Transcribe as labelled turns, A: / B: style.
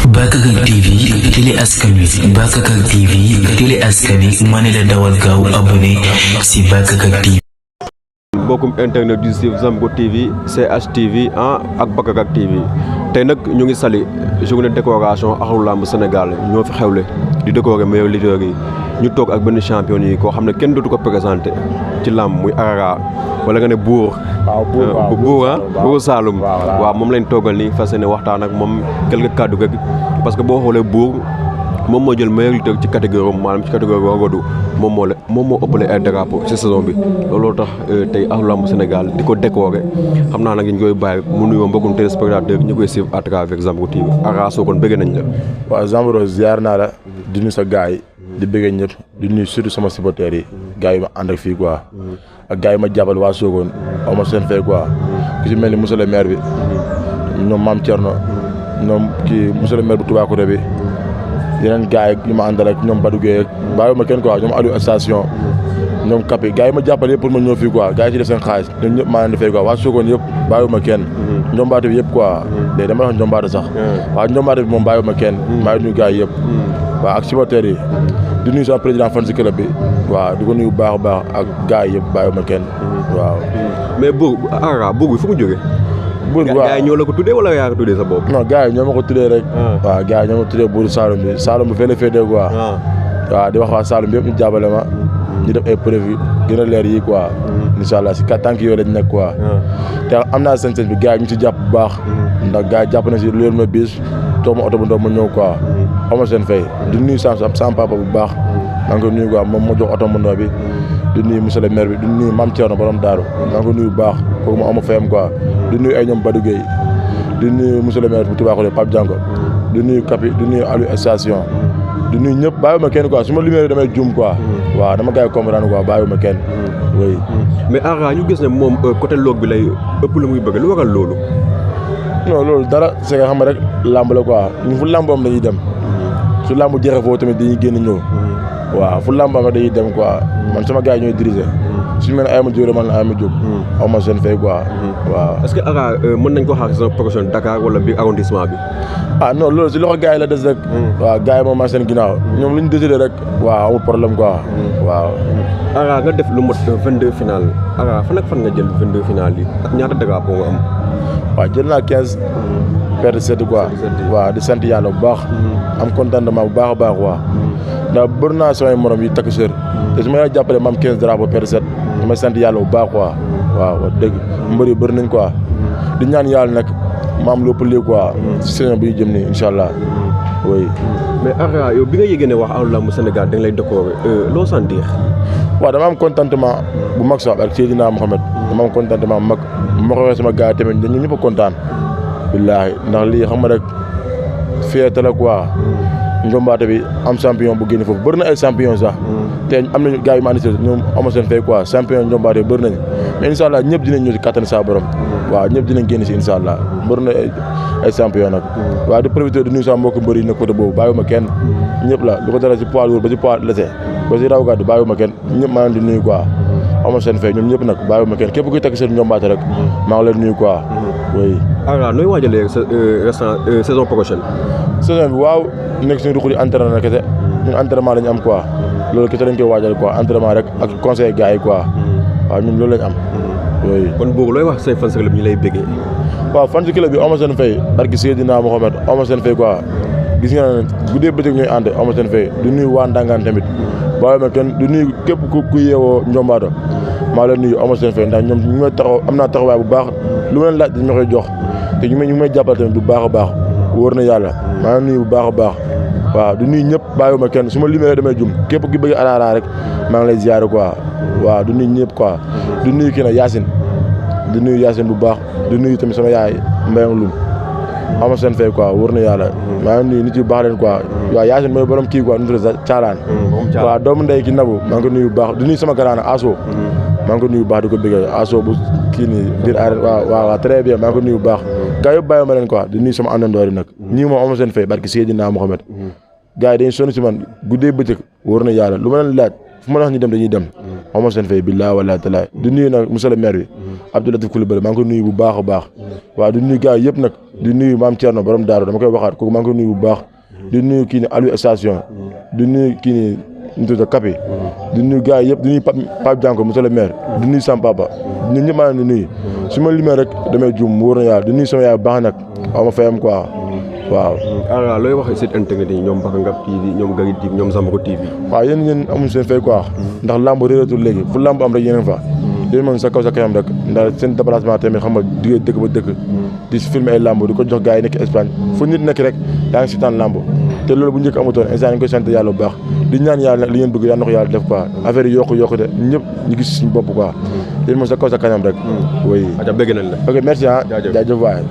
A: Bakakak TV télé askan wi Bakakak TV télé askan wi ma ne la dawal gaaw abonné si Bakakak TV.
B: mbokkum internet du Zambro TV CHTV ak Bakakak TV tey nag ñu ngi sali journée décoration axlu lamb Sénégal ñoo fi xewle di décorer meilleurs lutteurs yi ñu toog ak benn champion yi koo xam ne kenn dootu ko présenté ci lamb muy Arara wala nga ne buur buur Saloum waaw moom lañ toogal nii fas yéene waxtaan ak moom quelque kàddu rek parce que boo xoolee buur moom moo jël meilleur lutteur ci catégorie maanaam ci catégorie rogodu moom moo ëppale ay drapeau ci saison bi looloo tax tey axlu lamb Sénégal di ko décorer xam naa nag ñu koy bàyyi mu nuyoo mbokkum téléspectateur ñu koy suivre à travers Zambro TV Arara Sokone bëgg nañ la.
C: waaw Zambro ziar naa la di nuyu sa gars yi di bëggee ñëpp di nuyu surtout sama supporters yi gars yi ma ànd ak fii quoi ak gars yi ma jàppal waa Sokone aw ma seen fay quoi ku ci mel ni monsieur le maire bi ñoom Mame Thierno ñoom kii monsieur le maire bu Toubacouta bi yeneen gars yi ma àndal ak ñoom Badou Gueye bàyyiwuma kenn quoi ñoom Aliou station ñoom Kapi gars yi ma jàppale yëpp pour ma ñëw fii quoi gars yi ci def seen xaalis ñoom ñëpp maa leen di fay quoi waa Sokone yëpp bàyyiwuma kenn njombaate bi yëpp quoi léegi dama wax njombaate sax waaw njombaate bi moom bàyyiwuma kenn maa ngi nuyu gars yi yëpp waaw ak supporters yi di nuyu sama président fan si club bi waaw di ko nuyu bu baax a baax ak gars yi yëpp bàyyiwuma kenn waaw
B: mais buur Arara buur bi fu mu jógee
C: buur waaw
B: gars yi ñoo la ko tuddee wala yaa ko tuddee sa bopp.
C: non gars yi ñoo ma ko tuddee rek waaw gars yi ñoo ma tuddee buur Saloum bi Saloum bi fee la féetee quoi waaw di wax waa Saloum bi yëpp ñu jàppale ma ñu def ay preuve gën a leer yi quoi incha allah si tànk yooyu lañ nekk quoi te am naa seen bi gars yi ñu si jàpp bu baax ndax gars yi jàpp na si lu ma bis toog ma oto bu ndaw ma ñëw quoi ama seen fay di nuyu sama papa bu baax maa ngi ko nuyu quoi moom moo jox oto bu ndaw bi di nuyu monsieur le maire bi di nuyu Mame Thierno borom daaru maa ngi ko nuyu bu baax kooku ma ama fayam quoi di nuyu ay ñoom Badou Gueye di nuyu monsieur le maire bu Toubacouta Pape Dianko di nuyu Kapi di nuyu Aliou station di nuyu ñëpp bàyyiwuma kenn quoi su ma limee damay juum quoi waaw dama gars yi comprendre quoi bàyyiwuma kenn oui.
B: mais Arara ñu gis ne moom côté loog bi lay ëpp lu muy bëgg lu waral loolu.
C: non loolu dara c'est que xam nga rek làmb la quoi ñu fu làmboom dañuy dem su làmb jeexee foofu tamit dañuy génn ñëw waaw fu làmb am dañuy dem quoi man sama gars yi ñooy diriger suñu mel ne ay ma jóg man ay ma jóg aw ma seen fay quoi waaw.
B: est-ce que Arara mën nañ ko xaar saison prochaine Dakar wala biir arrondissement bi.
C: ah non loolu si loxo gars yi la des rek. waaw gars yi moom maa seen ginnaaw ñoom lu ñu décidé rek. waaw amul problème quoi waaw.
B: Arara nga def lu mot 22 final Arara fan ak fan nga jël 22 final yi ak ñaata drapeau nga am.
C: waaw jël naa 15 perte 7 quoi waaw di sant yàlla bu baax am contentement bu baax a baax quoi ndax bëri naa samay morom yi takk sër te su ma la jàppale ma am 15 drapeau perte 7 dama sant yàlla bu baax quoi waaw wax dëgg mbër yi bëri nañ quoi di ñaan yàlla nag ma am lépp lii quoi si saison bi jëm nii incha allah oui.
B: mais Arara yow bi nga yëgee ne wax axlu lamb Sénégal dañ lay décorer loo sentir.
C: waaw dama am contentement bu mag sax ak Seydina Mohamed dama am contentement bu mag ma ko waxee sama gars yi tamit ñun ñëpp a kontaan. billaahi ndax lii xam nga rek fierté la quoi njombaate bi am champion bu génn foofu bëri na ay champion sax te am nañu gars yi ma andi ñoom ama seen fay quoi champion njombaate bëri nañu mais incha allah ñëpp dinañ ñëw si kattan saa borom waaw ñëpp dinañ génn si incha allah bëri na ay champion nag waaw di profité di nuyu sama mbokk mbëri yi nag côté boobu bàyyiwuma kenn ñëpp la lu ko dara si poids lourd ba si poids léger ba si raw gàddu bàyyiwuma kenn ñëpp maa ngi di nuyu quoi ama seen fay ñoom ñëpp nag bàyyiwuma kenn képp kuy takk seen njombaate rek maa ngi leen nuyu quoi oui.
B: Arara nooy waajalee saison prochaine.
C: saison bi waaw nekk suñu ruq di entraînement na kese ñun entraînement lañu am quoi loolu kese lañ koy waajal quoi entraînement rek ak conseil gars yi quoi waaw ñun loolu lañ am oui.
B: kon boobu looy wax say fan si club ñu lay bëggee.
C: waaw fan si club bi ama seen fay barki Seydina Mohamed ama seen fay quoi gis nga ne guddee bëccëg ñooy ànd ama seen fay du nuyu waa Ndangaan tamit bàyyi ma kenn du nuyu képp ku yeewoo Njombaado maa leen nuyu ama seen fay ndax ñoom ñu may taxaw am naa taxawaay bu baax lu ma leen laaj dañ ma koy jox te ñu may jàppal tamit bu baax a baax wóor na yàlla maa ngi nuyu bu baax a baax waaw du nuyu ñëpp bàyyiwuma kenn su ma limee damay jum képp ki bëgg Arara rek maa ngi lay ziare quoi waaw du nuyu ñëpp quoi du nuyu kii nag Yacine du nuyu Yacine bu baax du nuyu tamit sama yaay Mbayang Loum ama seen fay quoi wóor na yàlla maa ngi nuyu nit yu baax leen quoi waaw Yacine mooy borom kii quoi nu tudd Caalaan waaw doomu ndey ki Nabu maa ngi ko nuyu bu baax du nuyu sama grand Aso maa ngi ko nuyu bu baax di ko bëggee Aso bu kii nii biir arène waaw très bien maa ngi ko nuyu bu baax gars yëpp bàyyi ma leen quoi di nuyu sama àndandoor yi nag ñii moom ama seen fay barki Seydina Mohamed gars yi dañuy sonn si man guddee bëccëg wóor na yàlla lu ma leen laaj fu ma la wax ñu dem dañuy dem ama seen fay billaahi wallaahi taala di nuyu nag monsieur le maire bi Abdou Latif Coulibaly maa ngi ko nuyu bu baax a baax waaw di nuyu gars yëpp nag di nuyu maam Thierno borom Daaru dama koy waxaat kooku maa ngi koy nuyu bu baax di nuyu kii ni Aliou station di nuyu kii ni ñu tudd Kapi di nuyu gars yi yëpp di nuyu Pape Dianko monsieur le maire di nuyu sama papa ñun ñëpp maa ngi leen di nuyu su ma limee rek damay juum mu wóor na yàlla di nuyu sama yaay bu baax nag aw ma fayam quoi waaw.
B: alors looy wax site internet yi ñoom Baka Ngab TV ñoom Gari TV ñoom Zambro TV.
C: waaw yéen amuñu seen fay quoi ndax lamb réeratul léegi fu lamb am rek yeneen fa yéen moom sa kaw sa kanam rek ndax seen déplacement tamit xam nga digee dëkk ba dëkk di filmer ay lamb di ko jox gars yi nekk Espagne fu nit nekk rek yaa ngi si taan lamb te loolu bu njëkk amutoon instant ñu koy sant yàlla bu baax di ñaan yàlla nag li ngeen bëgg yàlla na ko yàlla def quoi affaire yi yokku de ñëpp ñu gis suñu bopp quoi yéen moom sa kaw sa kanam rek oui.
B: bëgg nañ la.
C: ok merci ah jaajëf waay.